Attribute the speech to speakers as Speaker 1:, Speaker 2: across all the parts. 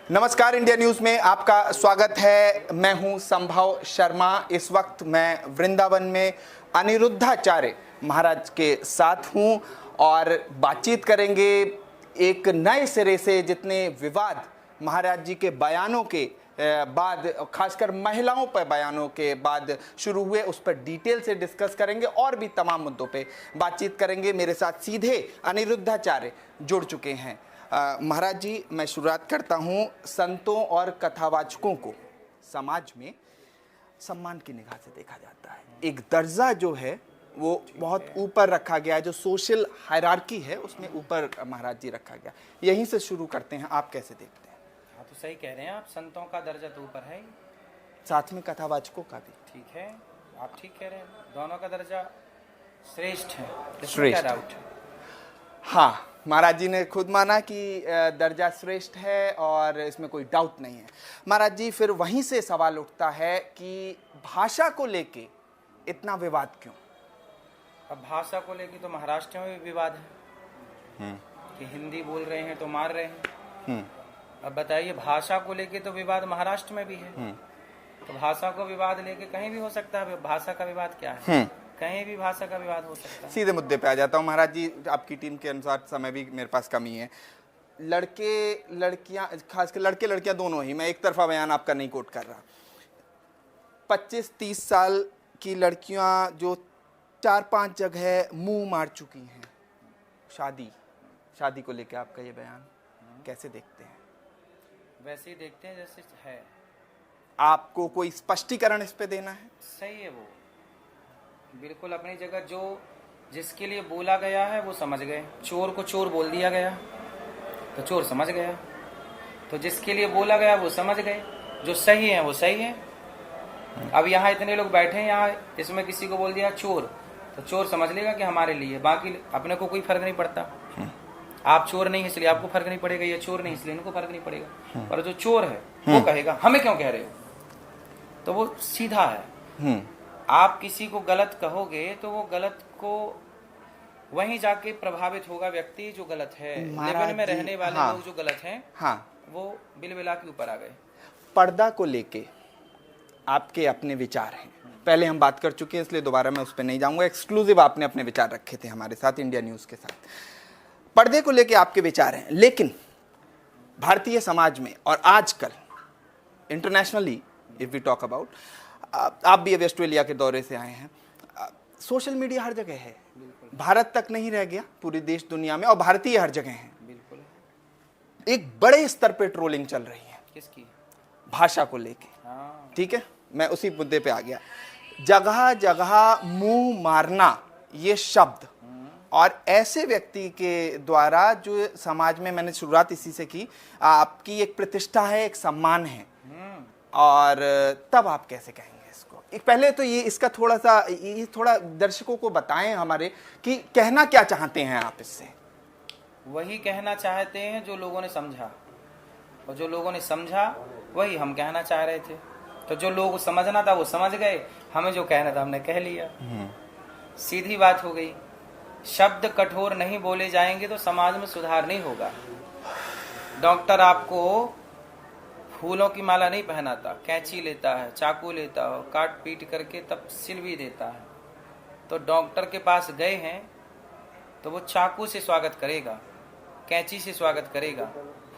Speaker 1: नमस्कार, India news में आपका स्वागत है। मैं हूं संभव शर्मा। इस वक्त मैं वृंदावन में अनिरुद्धाचार्य महाराज के साथ हूं और बातचीत करेंगे एक नए सिरे से। जितने विवाद महाराज जी के बयानों के बाद, खासकर महिलाओं पर बयानों के बाद शुरू हुए, उस पर डिटेल से डिस्कस करेंगे और भी तमाम मुद्दों पे बातचीत करेंगे। मेरे साथ सीधे अनिरुद्धाचार्य जुड़ चुके हैं। महाराज जी, मैं शुरुआत करता हूँ। संतों और कथावाचकों को समाज में सम्मान की निगाह से देखा जाता है। एक दर्जा जो है वो बहुत ऊपर रखा गया है, जो सोशल हायरार्की है उसमें ऊपर महाराज जी रखा गया। यहीं से शुरू करते हैं, आप कैसे देखते हैं?
Speaker 2: हाँ, तो सही कह रहे हैं आप। संतों का दर्जा तो ऊपर है ही,
Speaker 1: साथ में कथावाचकों का भी।
Speaker 2: ठीक है, आप ठीक कह रहे हैं। दोनों का दर्जा श्रेष्ठ है, इसमें
Speaker 1: श्रेष्ठ
Speaker 2: क्या डाउट है?
Speaker 1: हाँ, महाराज जी ने खुद माना कि दर्जा श्रेष्ठ है और इसमें कोई डाउट नहीं है। महाराज जी, फिर वहीं से सवाल उठता है कि भाषा को लेके इतना विवाद क्यों?
Speaker 2: अब भाषा को लेकर तो महाराष्ट्र में भी विवाद है कि हिंदी बोल रहे हैं तो मार रहे हैं। अब बताइए, भाषा को लेके तो विवाद महाराष्ट्र में भी है, तो भाषा को विवाद लेके कहीं भी हो सकता है। भाषा का विवाद क्या है? कहीं भी भाषा का विवाद हो सकता है।
Speaker 1: सीधे मुद्दे पे आ जाता हूँ महाराज जी। आपकी टीम के अनुसार समय भी मेरे पास कमी है। लड़के लड़कियां, खासकर लड़के लड़कियां दोनों ही, मैं एक तरफा बयान आपका नहीं कोट कर रहा। 25-30 साल की लड़कियां जो 4-5 जगह मुंह मार चुकी हैं शादी को लेकर, आपका ये बयान कैसे देखते हैं?
Speaker 2: वैसे ही देखते हैं जैसे है।
Speaker 1: आपको कोई स्पष्टीकरण इस पे देना है?
Speaker 2: सही है, वो बिल्कुल अपनी जगह। जो जिसके लिए बोला गया है वो समझ गए। चोर को चोर बोल दिया गया तो चोर समझ गया, तो जिसके लिए बोला गया वो समझ गए। जो सही है वो सही है। अब यहाँ इतने लोग बैठे हैं, यहाँ इसमें किसी को बोल दिया चोर, तो चोर समझ लेगा कि हमारे लिए, बाकी अपने को कोई फर्क नहीं पड़ता। आप चोर नहीं इसलिए आपको फर्क नहीं पड़ेगा, ये चोर नहीं इसलिए इनको फर्क नहीं पड़ेगा। पर जो चोर है वो कहेगा हमें क्यों कह रहे हो, तो वो सीधा है। आप किसी को गलत कहोगे तो वो गलत को वहीं जाके प्रभावित होगा व्यक्ति जो गलत है। लेवन में रहने वाले लोग जो गलत हैं, वो बिलबिला के ऊपर आ गए।
Speaker 1: पर्दा को लेके आपके अपने विचार हैं, पहले हम बात कर चुके हैं इसलिए दोबारा मैं उस पर नहीं जाऊंगा। एक्सक्लूसिव आपने अपने विचार रखे थे हमारे साथ, इंडिया न्यूज के साथ। पर्दे को लेके आपके विचार हैं, लेकिन भारतीय समाज में और आजकल internationally if we talk about, आप भी अभी ऑस्ट्रेलिया के दौरे से आए हैं, सोशल मीडिया हर जगह है। भारत तक नहीं रह गया, पूरी देश दुनिया में, और भारतीय हर जगह हैं।
Speaker 2: बिल्कुल
Speaker 1: एक बड़े स्तर पे ट्रोलिंग चल रही है।
Speaker 2: किसकी?
Speaker 1: भाषा को लेके। ठीक है, मैं उसी मुद्दे पे आ गया। जगह जगह मुंह मारना ये शब्द, और ऐसे व्यक्ति के द्वारा जो समाज में, मैंने शुरुआत इसी से की, आपकी एक प्रतिष्ठा है, एक सम्मान है, और तब आप कैसे कहेंगे इसको? एक पहले तो ये इसका थोड़ा दर्शकों को बताएं हमारे कि कहना क्या चाहते हैं आप इससे।
Speaker 2: वही कहना चाहते हैं जो लोगों ने समझा, और जो लोगों ने समझा वही हम कहना चाह रहे थे। तो जो लोग समझना था वो समझ गए, हमें जो कहना था हमने कह लिया। सीधी बात हो गई। शब्द कठोर नहीं बोले जाएंगे तो समाज में सुधार नहीं होगा। डॉक्टर आपको फूलों की माला नहीं पहनाता, कैंची लेता है, चाकू लेता है, काट पीट करके तब सिल भी देता है। तो डॉक्टर के पास गए हैं तो वो चाकू से स्वागत करेगा, कैंची से स्वागत करेगा,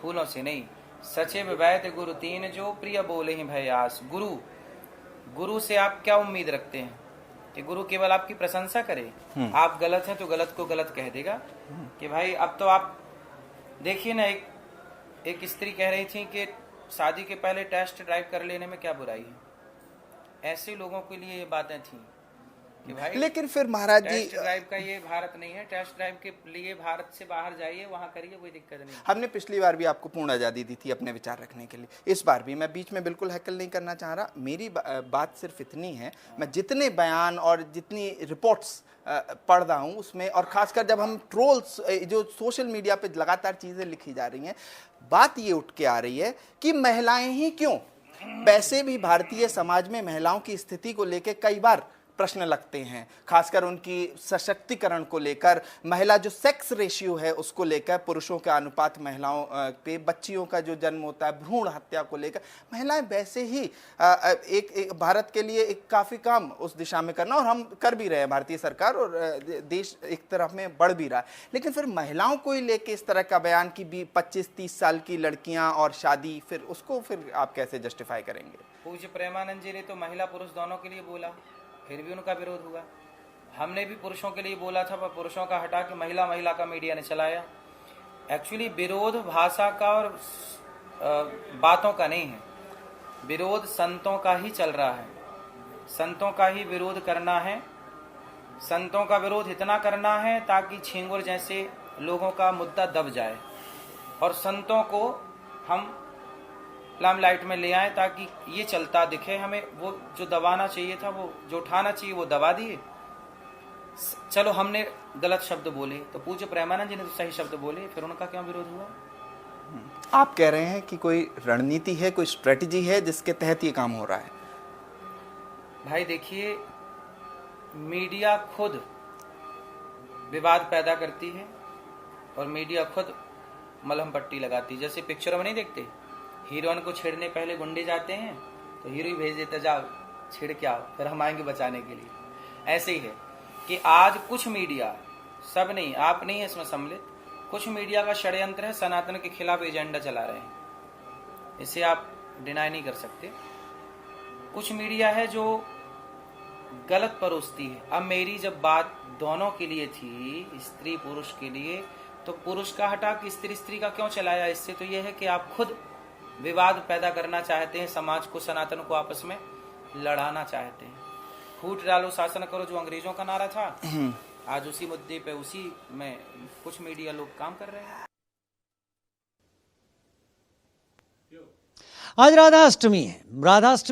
Speaker 2: फूलों से नहीं। सचिव वैद्य गुरु तीन जो प्रिय बोले ही भयास। गुरु से आप क्या उम्मीद रखते हैं कि गुरु केवल आपकी प्रशंसा करे? आप गलत हैं तो गलत को गलत कह देगा कि भाई अब तो आप देखिए ना, एक स्त्री कह रही थी कि शादी के पहले टेस्ट ड्राइव कर लेने में क्या बुराई है। ऐसे लोगों के लिए ये बातें थी कि भाई,
Speaker 1: लेकिन फिर महाराज जी,
Speaker 2: टेस्ट ड्राइव का ये भारत नहीं है। टेस्ट ड्राइव के लिए भारत से बाहर जाइए, वहां करिए, कोई दिक्कत नहीं।
Speaker 1: हमने पिछली बार भी आपको पूर्ण आज़ादी दी थी अपने विचार रखने के लिए, इस बार भी। मैं बीच में बिल्कुल हैकल नहीं करना चाह रहा। मेरी बात सिर्फ इतनी है, मैं जितने बयान और जितनी रिपोर्ट्स पढ़ रहा हूँ उसमें, और खासकर जब हम ट्रोल्स जो सोशल मीडिया पे लगातार चीज़ें लिखी जा रही हैं, बात ये उठ के आ रही है कि महिलाएं ही क्यों, वैसे भी भारतीय समाज में महिलाओं की स्थिति को लेकर कई बार प्रश्न लगते हैं, खासकर उनकी सशक्तिकरण को लेकर, महिला जो सेक्स रेशियो है उसको लेकर, पुरुषों का अनुपात महिलाओं पे, बच्चियों का जो जन्म होता है, भ्रूण हत्या को लेकर। महिलाएं वैसे ही एक भारत के लिए एक काफ़ी काम उस दिशा में करना, और हम कर भी रहे हैं, भारतीय सरकार, और देश एक तरफ में बढ़ भी रहा है। लेकिन फिर महिलाओं को ही लेके इस तरह का बयान कि 25-30 साल की लड़कियां और शादी, फिर उसको फिर आप कैसे जस्टिफाई करेंगे?
Speaker 2: पूज्य प्रेमानंद जी ने तो महिला पुरुष दोनों के लिए बोला, फिर भी उनका विरोध हुआ। हमने भी पुरुषों के लिए बोला था, पर पुरुषों का हटा के महिला का मीडिया ने चलाया। एक्चुअली विरोध भाषा का और बातों का नहीं है, विरोध संतों का ही चल रहा है। संतों का ही विरोध करना है। संतों का विरोध इतना करना है ताकि छींगुर जैसे लोगों का मुद्दा दब जाए, और संतों को हम लाइमलाइट में ले आए ताकि ये चलता दिखे हमें। वो जो दबाना चाहिए था, वो जो उठाना चाहिए वो दबा दिए। चलो हमने गलत शब्द बोले तो पूज्य प्रेमानंद जी ने तो सही शब्द बोले, फिर उनका क्यों विरोध हुआ?
Speaker 1: आप कह रहे हैं कि कोई रणनीति है, कोई स्ट्रेटजी है जिसके तहत ये काम हो रहा है?
Speaker 2: भाई देखिए, मीडिया खुद विवाद पैदा करती है और मीडिया खुद मलहम पट्टी लगाती है। जैसे पिक्चरों में नहीं देखते, हीरोइन को छेड़ने पहले गुंडे जाते हैं तो हीरो ही भेज देते, जाओ छेड़ के आओ, फिर हम आएंगे बचाने के लिए। ऐसे ही है कि आज कुछ मीडिया, सब नहीं, आप नहीं है इसमें सम्मिलित, कुछ मीडिया का षड्यंत्र है, सनातन के खिलाफ एजेंडा चला रहे हैं, इसे आप डिनाई नहीं कर सकते। कुछ मीडिया है जो गलत परोसती है। अब मेरी जब बात दोनों के लिए थी, स्त्री पुरुष के लिए, तो पुरुष का हटा कि स्त्री का क्यों चलाया? इससे तो यह है कि आप खुद विवाद पैदा करना चाहते हैं, समाज को, सनातन को आपस में लड़ाना चाहते हैं। फूट डालो शासन करो जो अंग्रेजों का नारा था, आज उसी मुद्दे पे, उसी में कुछ मीडिया लोग काम कर रहे हैं।
Speaker 3: आज राधा अष्टमी है। राधा अष्टमी